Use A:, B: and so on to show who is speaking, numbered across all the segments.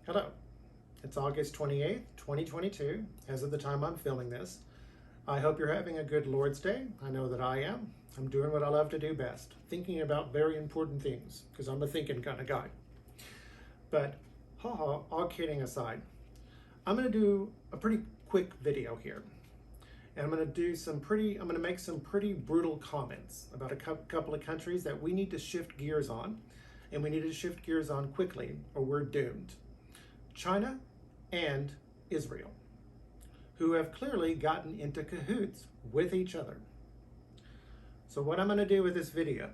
A: Hello, it's August 28th, 2022, as of the time I'm filming this. I hope you're having a good Lord's Day. I know that I am. I'm doing what I love to do best, thinking about very important things, because I'm a thinking kind of guy. But, all kidding aside, I'm going to do a pretty quick video here. And I'm going to make some pretty brutal comments about a couple of countries that we need to shift gears on, and we need to shift gears on quickly, or we're doomed. China and Israel, who have clearly gotten into cahoots with each other. So what I'm going to do with this video,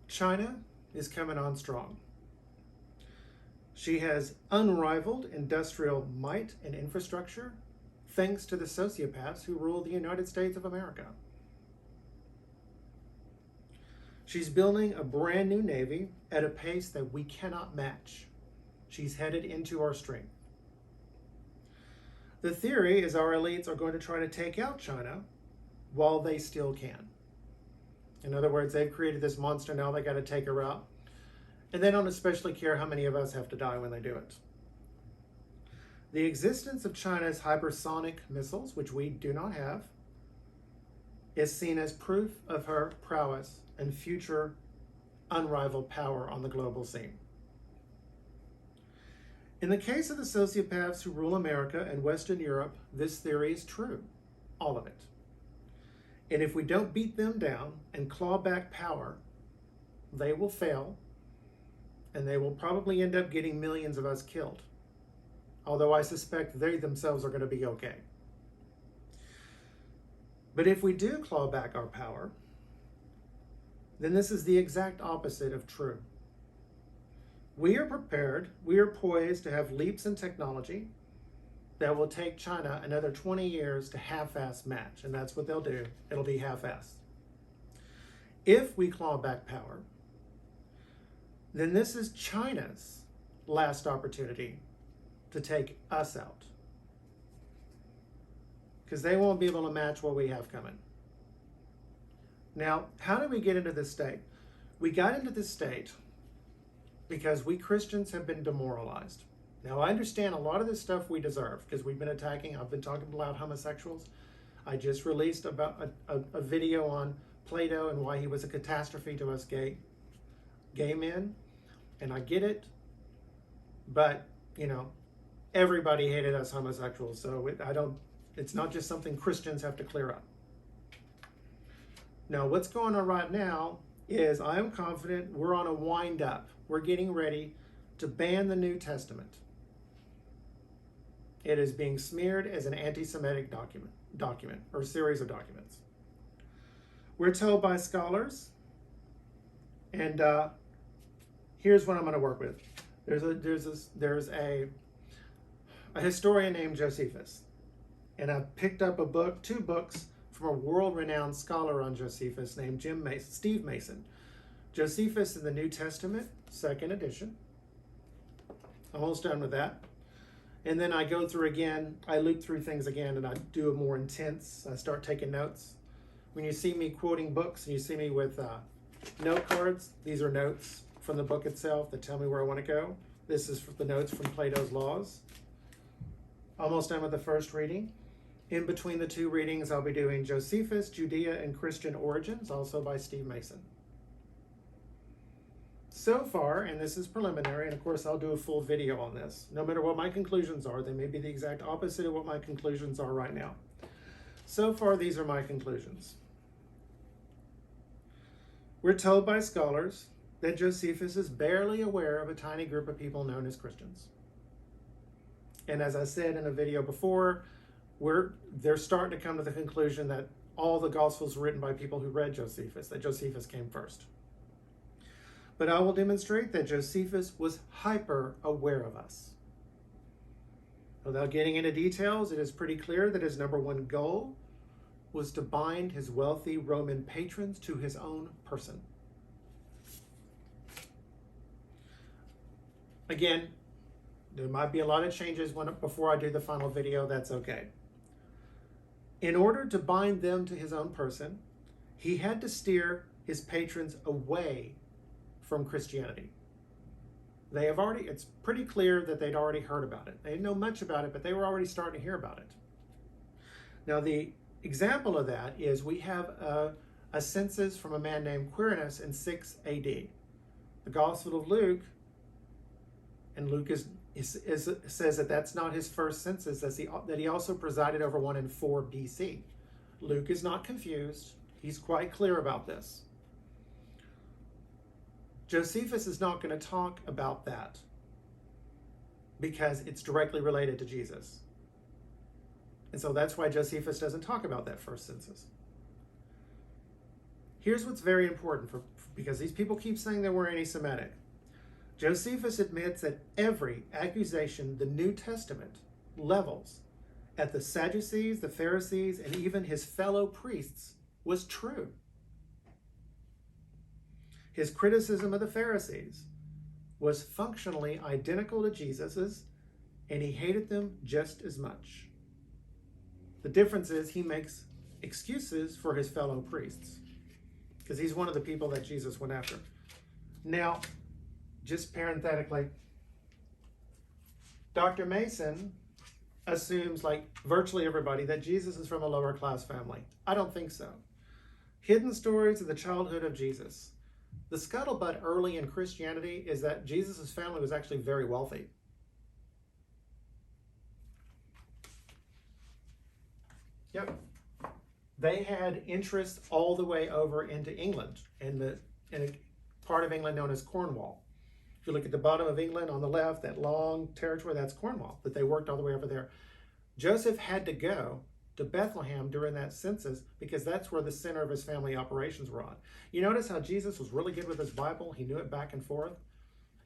A: China is coming on strong. She has unrivaled industrial might and infrastructure thanks to the sociopaths who rule the United States of America. She's building a brand new navy at a pace that we cannot match. She's headed into our strength. The theory is our elites are going to try to take out China while they still can. In other words, they've created this monster, now they got to take her out. And they don't especially care how many of us have to die when they do it. The existence of China's hypersonic missiles, which we do not have, is seen as proof of her prowess and future unrivaled power on the global scene. In the case of the sociopaths who rule America and Western Europe, this theory is true, all of it. And if we don't beat them down and claw back power, they will fail, and they will probably end up getting millions of us killed. Although I suspect they themselves are going to be okay. But if we do claw back our power, then this is the exact opposite of true. We are prepared, we are poised to have leaps in technology that will take China another 20 years to half-ass match, and that's what they'll do. It'll be half-ass. If we claw back power, then this is China's last opportunity to take us out, because they won't be able to match what we have coming. Now, how did we get into this state? We got into this state because we Christians have been demoralized. Now, I understand a lot of this stuff we deserve because we've been I've been talking about homosexuals. I just released about a video on Plato and why he was a catastrophe to us gay men. And I get it, but, everybody hated us homosexuals. So it's not just something Christians have to clear up. Now, what's going on right now is I am confident we're on a wind up. We're getting ready to ban the New Testament. It is being smeared as an anti-Semitic document or series of documents. We're told by scholars, and here's what I'm going to work with. There's a historian named Josephus, and I picked up two books from a world-renowned scholar on Josephus named Steve Mason. Josephus in the New Testament, 2nd edition. Almost done with that. And then I go through again, I loop through things again, and I do a more intense, I start taking notes. When you see me quoting books, and you see me with note cards, these are notes from the book itself that tell me where I want to go. This is the notes from Plato's Laws. Almost done with the first reading. In between the two readings, I'll be doing Josephus, Judea, and Christian Origins, also by Steve Mason. So far, and this is preliminary, and of course I'll do a full video on this. No matter what my conclusions are, they may be the exact opposite of what my conclusions are right now. So far, these are my conclusions. We're told by scholars that Josephus is barely aware of a tiny group of people known as Christians. And as I said in a video before, they're starting to come to the conclusion that all the Gospels were written by people who read Josephus, that Josephus came first. But I will demonstrate that Josephus was hyper aware of us. Without getting into details, it is pretty clear that his number one goal was to bind his wealthy Roman patrons to his own person. Again, there might be a lot of changes before I do the final video. That's okay. In order to bind them to his own person, he had to steer his patrons away from Christianity. It's pretty clear that they'd already heard about it. They didn't know much about it, but they were already starting to hear about it. Now, the example of that is we have a census from a man named Quirinus in 6 AD. The Gospel of Luke, and Luke says that that's not his first census, that he also presided over one in 4 BC. Luke is not confused. He's quite clear about this. Josephus is not going to talk about that because it's directly related to Jesus. And so that's why Josephus doesn't talk about that first census. Here's what's very important, because these people keep saying that we're anti-Semitic. Josephus admits that every accusation the New Testament levels at the Sadducees, the Pharisees, and even his fellow priests was true. His criticism of the Pharisees was functionally identical to Jesus's, and he hated them just as much. The difference is he makes excuses for his fellow priests, because he's one of the people that Jesus went after. Now, just parenthetically, Dr. Mason assumes, like virtually everybody, that Jesus is from a lower class family. I don't think so. Hidden stories of the childhood of Jesus. The scuttlebutt early in Christianity is that Jesus' family was actually very wealthy. Yep. They had interests all the way over into England, in a part of England known as Cornwall. If you look at the bottom of England on the left, that long territory, that's Cornwall, that they worked all the way over there. Joseph had to go to Bethlehem during that census because that's where the center of his family operations were on. You notice how Jesus was really good with his Bible? He knew it back and forth.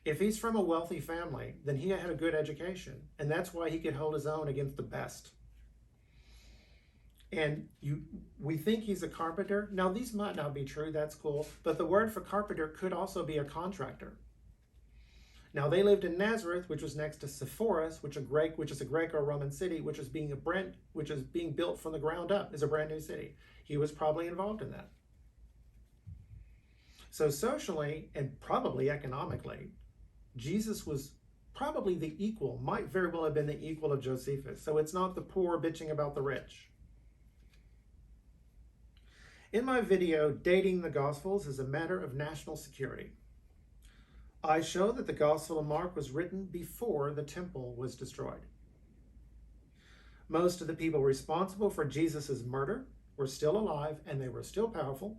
A: If he's from a wealthy family, then he had a good education, and that's why he could hold his own against the best. And we think he's a carpenter. Now, these might not be true, that's cool, but the word for carpenter could also be a contractor. Now, they lived in Nazareth, which was next to Sepphoris, which is a Greco-Roman city, which is being built from the ground up, is a brand new city. He was probably involved in that. So socially and probably economically, Jesus was probably the equal, might very well have been the equal of Josephus. So it's not the poor bitching about the rich. In my video, Dating the Gospels is a Matter of National Security, I show that the Gospel of Mark was written before the temple was destroyed. Most of the people responsible for Jesus' murder were still alive and they were still powerful,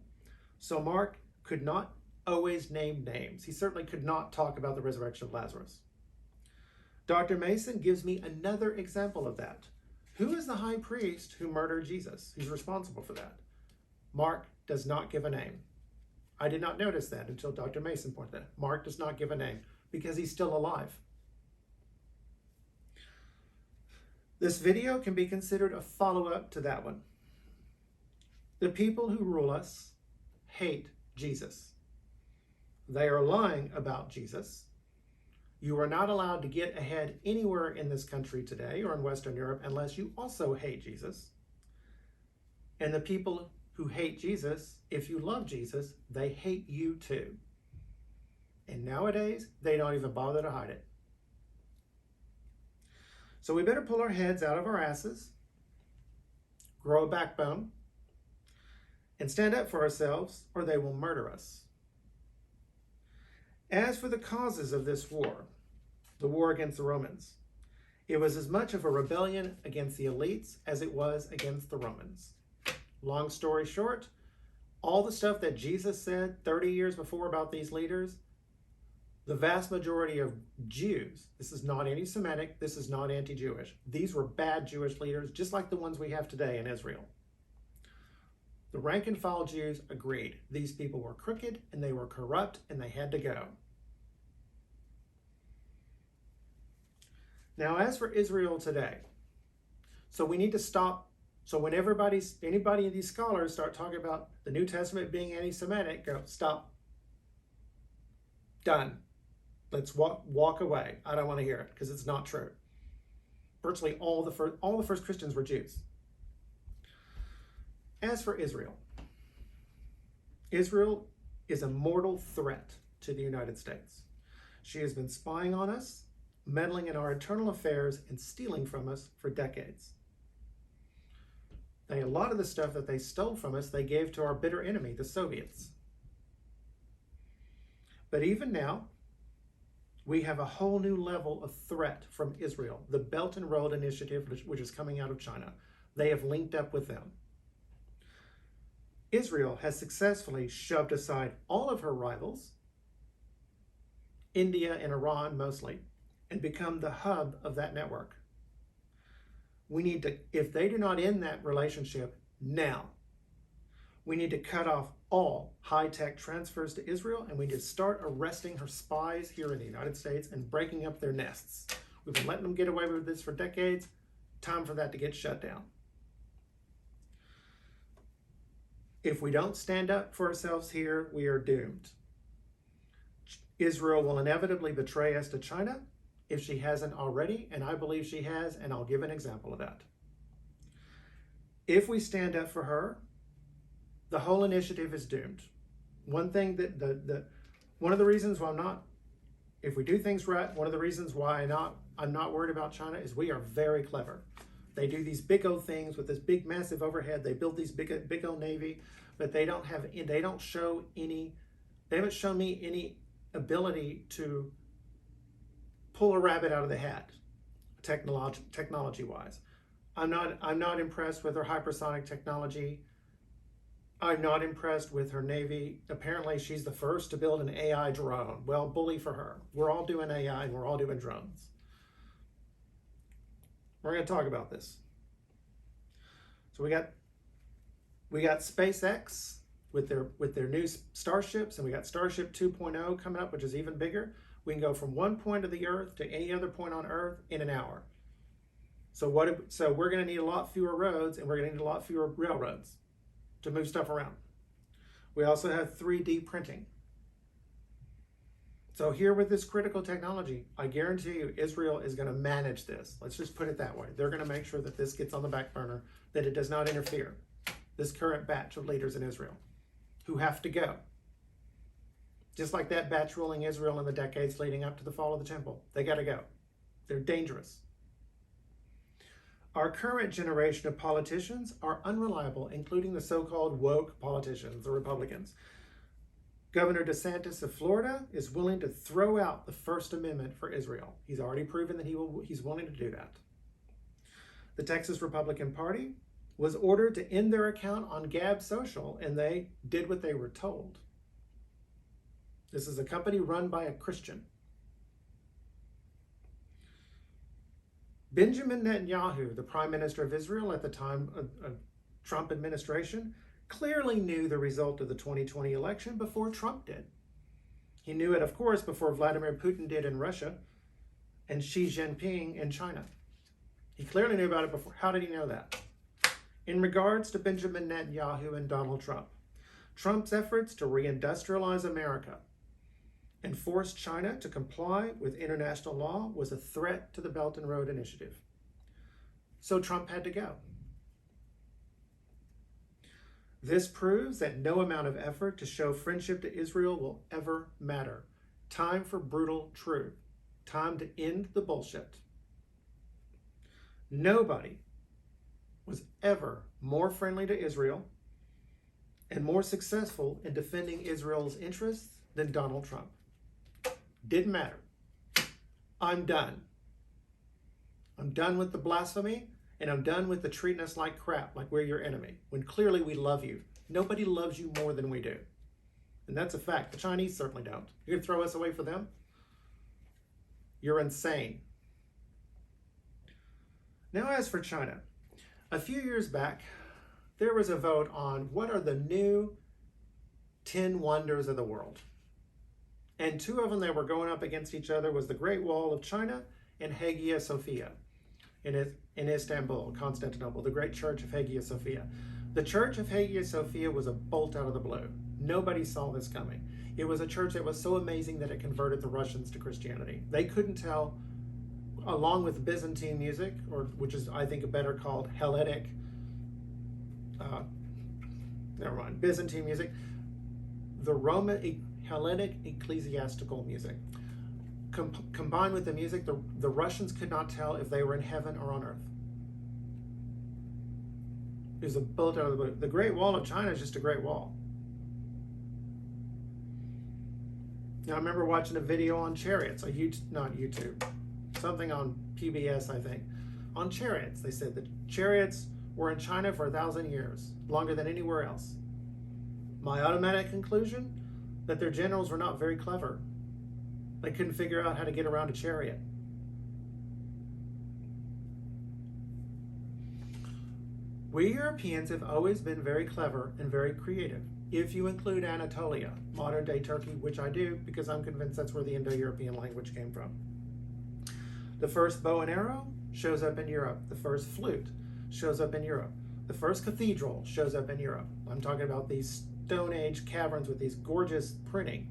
A: so Mark could not always name names. He certainly could not talk about the resurrection of Lazarus. Dr. Mason gives me another example of that. Who is the high priest who murdered Jesus? Who's responsible for that? Mark does not give a name. I did not notice that until Dr. Mason pointed out. Mark does not give a name because he's still alive. This video can be considered a follow-up to that one. The people who rule us hate Jesus. They are lying about Jesus. You are not allowed to get ahead anywhere in this country today or in Western Europe unless you also hate Jesus. And the people who hate Jesus, if you love Jesus, they hate you too. And nowadays, they don't even bother to hide it. So we better pull our heads out of our asses, grow a backbone, and stand up for ourselves, or they will murder us. As for the causes of this war, the war against the Romans, it was as much of a rebellion against the elites as it was against the Romans. Long story short, all the stuff that Jesus said 30 years before about these leaders, the vast majority of Jews, this is not anti-Semitic, this is not anti-Jewish. These were bad Jewish leaders, just like the ones we have today in Israel. The rank and file Jews agreed. These people were crooked and they were corrupt and they had to go. Now, as for Israel today, so we need to stop. So when anybody of these scholars start talking about the New Testament being anti-Semitic, go, stop. Done. Let's walk away. I don't want to hear it because it's not true. Virtually all the first Christians were Jews. As for Israel, Israel is a mortal threat to the United States. She has been spying on us, meddling in our internal affairs, and stealing from us for decades. A lot of the stuff that they stole from us, they gave to our bitter enemy, the Soviets. But even now, we have a whole new level of threat from Israel, the Belt and Road Initiative, which is coming out of China. They have linked up with them. Israel has successfully shoved aside all of her rivals, India and Iran mostly, and become the hub of that network. We need to, if they do not end that relationship now, we need to cut off all high-tech transfers to Israel, and we need to start arresting her spies here in the United States and breaking up their nests. We've been letting them get away with this for decades. Time for that to get shut down. If we don't stand up for ourselves here, we are doomed. Israel will inevitably betray us to China if she hasn't already, and I believe she has, and I'll give an example of that. If we stand up for her, the whole initiative is doomed. One thing that one of the reasons why if we do things right, one of the reasons why I'm not worried about China is we are very clever. They do these big old things with this big massive overhead. They build these big old navy, but they haven't shown me any ability to pull a rabbit out of the hat, technology wise. I'm not impressed with her hypersonic technology. I'm not impressed with her navy. Apparently she's the first to build an AI drone. Well, bully for her. We're all doing AI and we're all doing drones. We're going to talk about this. So we got SpaceX with their new starships, and we got Starship 2.0 coming up, which is even bigger. We can go from one point of the Earth to any other point on Earth in an hour. So we're going to need a lot fewer roads, and we're going to need a lot fewer railroads to move stuff around. We also have 3D printing. So here with this critical technology, I guarantee you Israel is going to manage this. Let's just put it that way. They're going to make sure that this gets on the back burner, that it does not interfere. This current batch of leaders in Israel who have to go. Just like that batch ruling Israel in the decades leading up to the fall of the temple. They got to go. They're dangerous. Our current generation of politicians are unreliable, including the so-called woke politicians, the Republicans. Governor DeSantis of Florida is willing to throw out the First Amendment for Israel. He's already proven that he's willing to do that. The Texas Republican Party was ordered to end their account on Gab Social, and they did what they were told. This is a company run by a Christian. Benjamin Netanyahu, the Prime Minister of Israel at the time of Trump administration, clearly knew the result of the 2020 election before Trump did. He knew it, of course, before Vladimir Putin did in Russia and Xi Jinping in China. He clearly knew about it before. How did he know that? In regards to Benjamin Netanyahu and Donald Trump, Trump's efforts to reindustrialize America and force China to comply with international law was a threat to the Belt and Road Initiative. So Trump had to go. This proves that no amount of effort to show friendship to Israel will ever matter. Time for brutal truth. Time to end the bullshit. Nobody was ever more friendly to Israel and more successful in defending Israel's interests than Donald Trump. Didn't matter. I'm done. I'm done with the blasphemy, and I'm done with the treating us like crap, like we're your enemy, when clearly we love you. Nobody loves you more than we do. And that's a fact. The Chinese certainly don't. You're going to throw us away for them? You're insane. Now, as for China, a few years back, there was a vote on what are the new 10 wonders of the world. And two of them that were going up against each other was the Great Wall of China and Hagia Sophia in Istanbul, Constantinople, the great church of Hagia Sophia. The church of Hagia Sophia was a bolt out of the blue. Nobody saw this coming. It was a church that was so amazing that it converted the Russians to Christianity. They couldn't tell, along with Byzantine music, or which is, I think, better called Hellenic, Byzantine music, the Roman Hellenic ecclesiastical music. combined with the music, the Russians could not tell if they were in heaven or on earth. It was a bullet out of the blue. The Great Wall of China is just a great wall. Now, I remember watching a video on chariots, not YouTube, something on PBS, I think, on chariots. They said the chariots were in China for 1,000 years, longer than anywhere else. My automatic conclusion, that their generals were not very clever. They couldn't figure out how to get around a chariot. We Europeans have always been very clever and very creative, if you include Anatolia, modern-day Turkey, which I do because I'm convinced that's where the Indo-European language came from. The first bow and arrow shows up in Europe. The first flute shows up in Europe. The first cathedral shows up in Europe. I'm talking about these Stone Age caverns with these gorgeous printing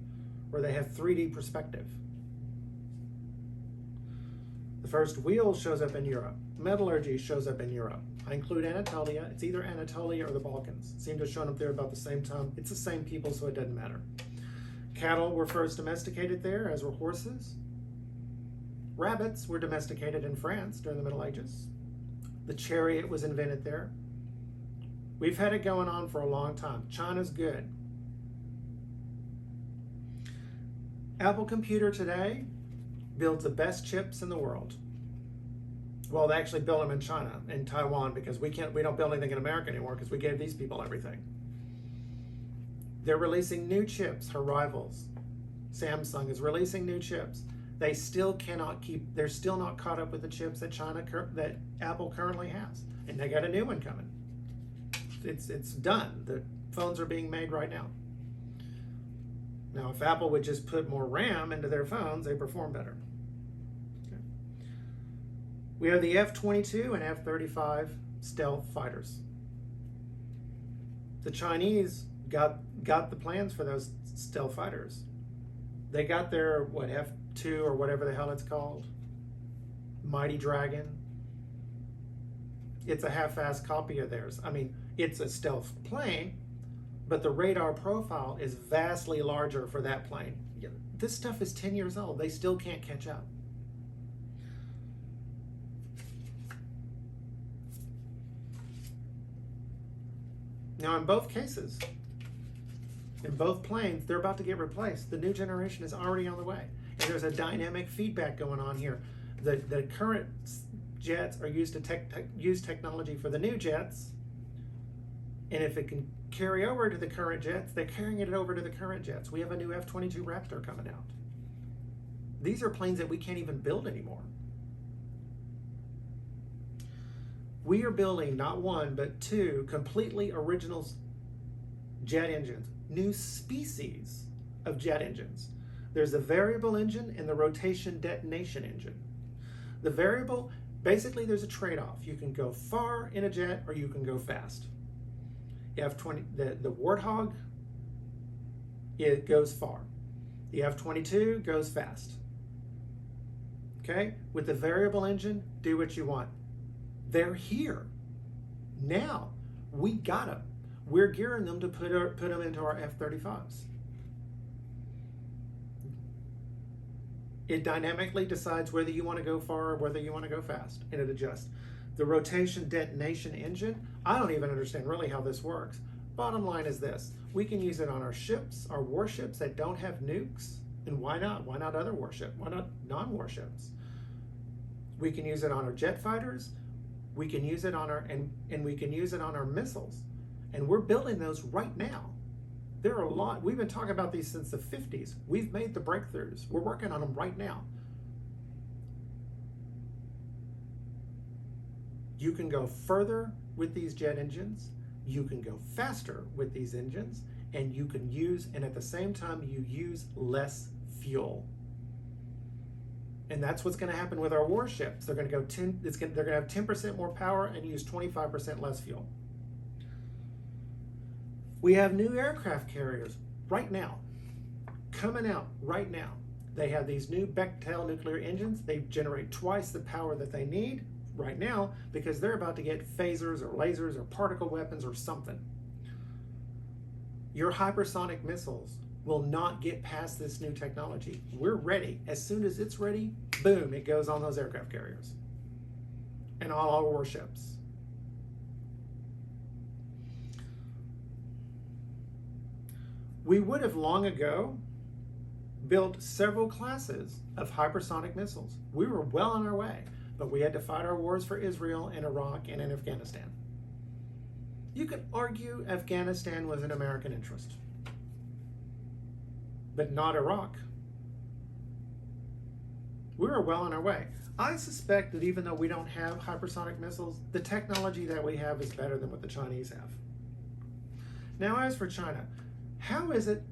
A: where they have 3D perspective. The first wheel shows up in Europe. Metallurgy shows up in Europe. I include Anatolia. It's either Anatolia or the Balkans. Seem to have shown up there about the same time. It's the same people, so it doesn't matter. Cattle were first domesticated there, as were horses. Rabbits were domesticated in France during the Middle Ages. The chariot was invented there. We've had it going on for a long time. China's good. Apple Computer today builds the best chips in the world. Well, they actually build them in China and Taiwan because we don't build anything in America anymore because we gave these people everything. They're releasing new chips, her rivals. Samsung is releasing new chips. They still they're still not caught up with the chips that Apple currently has. And they got a new one coming. It's done. The phones are being made right now. Now, if Apple would just put more RAM into their phones, they perform better. Okay. We have the F-22 and F-35 stealth fighters. The Chinese got the plans for those stealth fighters. They got their, F-2 or whatever the hell it's called, Mighty Dragon. It's a half-assed copy of theirs. I mean, it's a stealth plane, but the radar profile is vastly larger for that plane. This stuff is 10 years old. They still can't catch up. Now, in both cases, in both planes, they're about to get replaced. The new generation is already on the way. And there's a dynamic feedback going on here. The current jets are used to use technology for the new jets. And if it can carry over to the current jets, they're carrying it over to the current jets. We have a new F-22 Raptor coming out. These are planes that we can't even build anymore. We are building not one, but two completely original jet engines, new species of jet engines. There's a variable engine and the rotation detonation engine. The variable, basically there's a trade-off. You can go far in a jet or you can go fast. The Warthog, it goes far. The F-22 goes fast. Okay? With the variable engine, do what you want. They're here. Now, we got them. We're gearing them to put them into our F-35s. It dynamically decides whether you want to go far or whether you want to go fast, and it adjusts. The rotation detonation engine, I don't even understand really how this works. Bottom line is this: we can use it on our ships, our warships that don't have nukes. And why not? Why not other warships? Why not non-warships? We can use it on our jet fighters. We can use it on and we can use it on our missiles. And we're building those right now. There are a lot. We've been talking about these since the 50s. We've made the breakthroughs. We're working on them right now. You can go further with these jet engines, you can go faster with these engines, and you can use, and at the same time, you use less fuel. And that's what's going to happen with our warships. They're going to go they're going to have 10% more power and use 25% less fuel. We have new aircraft carriers right now, coming out right now. They have these new Bechtel nuclear engines. They generate twice the power that they need right now because they're about to get phasers or lasers or particle weapons or something. Your hypersonic missiles will not get past this new technology. We're ready. As soon as it's ready, boom, it goes on those aircraft carriers and all our warships. We would have long ago built several classes of hypersonic missiles. We were well on our way, but we had to fight our wars for Israel and Iraq and in Afghanistan. You could argue Afghanistan was an American interest, but not Iraq. We were well on our way. I suspect that even though we don't have hypersonic missiles, the technology that we have is better than what the Chinese have. Now, as for China, how is it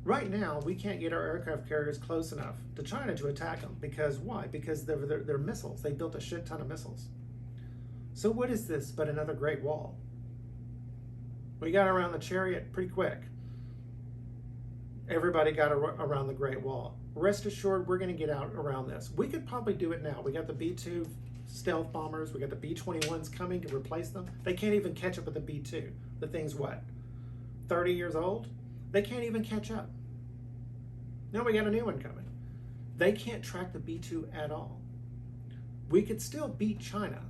A: right now we can't get our aircraft carriers close enough to China to attack them? Because why? Because they're missiles. They built a shit ton of missiles. So what is this but another Great Wall? We got around the chariot pretty quick. Everybody got around the Great Wall. Rest assured, we're going to get out around this. We could probably do it now. We got the B-2 stealth bombers. We got the B-21s coming to replace them. They can't even catch up with the B-2. The thing's what, 30 years old? They can't even catch up. Now we got a new one coming. They can't track the B-2 at all. We could still beat China,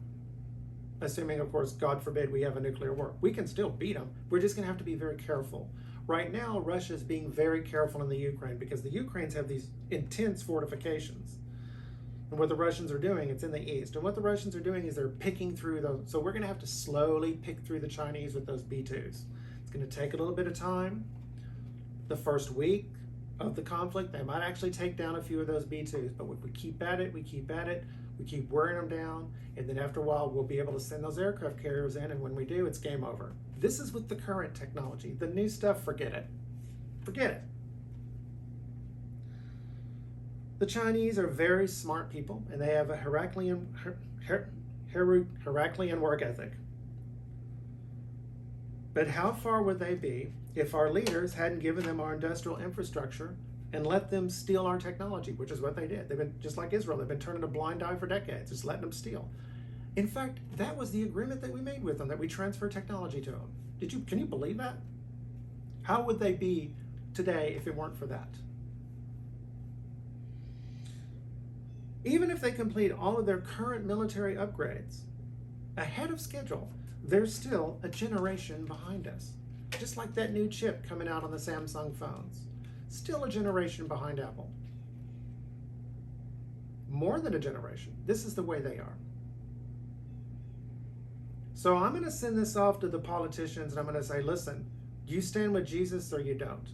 A: assuming, of course, God forbid, we have a nuclear war. We can still beat them. We're just going to have to be very careful. Right now, Russia is being very careful in the Ukraine because the Ukrainians have these intense fortifications. And what the Russians are doing, it's in the east. And what the Russians are doing is they're picking through those. So we're going to have to slowly pick through the Chinese with those B-2s. It's going to take a little bit of time. The first week of the conflict, they might actually take down a few of those B-2s. But if we keep at it, we keep wearing them down. And then after a while, we'll be able to send those aircraft carriers in. And when we do, it's game over. This is with the current technology. The new stuff, forget it. Forget it. The Chinese are very smart people, and they have a Heraclean work ethic. But how far would they be if our leaders hadn't given them our industrial infrastructure and let them steal our technology, which is what they did. They've been, just like Israel, they've been turning a blind eye for decades, just letting them steal. In fact, that was the agreement that we made with them, that we transfer technology to them. Can you believe that? How would they be today if it weren't for that? Even if they complete all of their current military upgrades ahead of schedule, they're still a generation behind us. Just like that new chip coming out on the Samsung phones. Still a generation behind Apple. More than a generation. This is the way they are. So I'm going to send this off to the politicians and I'm going to say, listen, you stand with Jesus or you don't.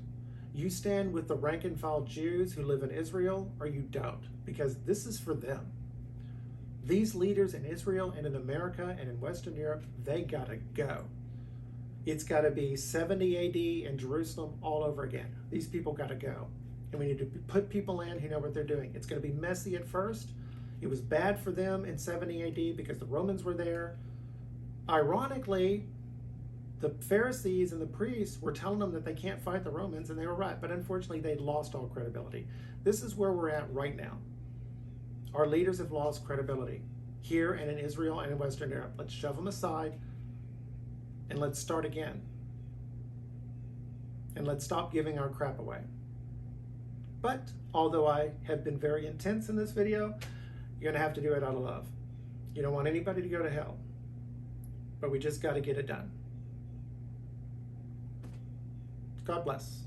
A: You stand with the rank and file Jews who live in Israel or you don't, because this is for them. These leaders in Israel and in America and in Western Europe, they gotta go. It's gotta be 70 AD in Jerusalem all over again. These people gotta go. And we need to put people in who know what they're doing. It's gonna be messy at first. It was bad for them in 70 AD because the Romans were there. Ironically, the Pharisees and the priests were telling them that they can't fight the Romans, and they were right. But unfortunately, they'd lost all credibility. This is where we're at right now. Our leaders have lost credibility here and in Israel and in Western Europe. Let's shove them aside and let's start again. And let's stop giving our crap away. But although I have been very intense in this video, you're gonna have to do it out of love. You don't want anybody to go to hell, but we just got to get it done. God bless.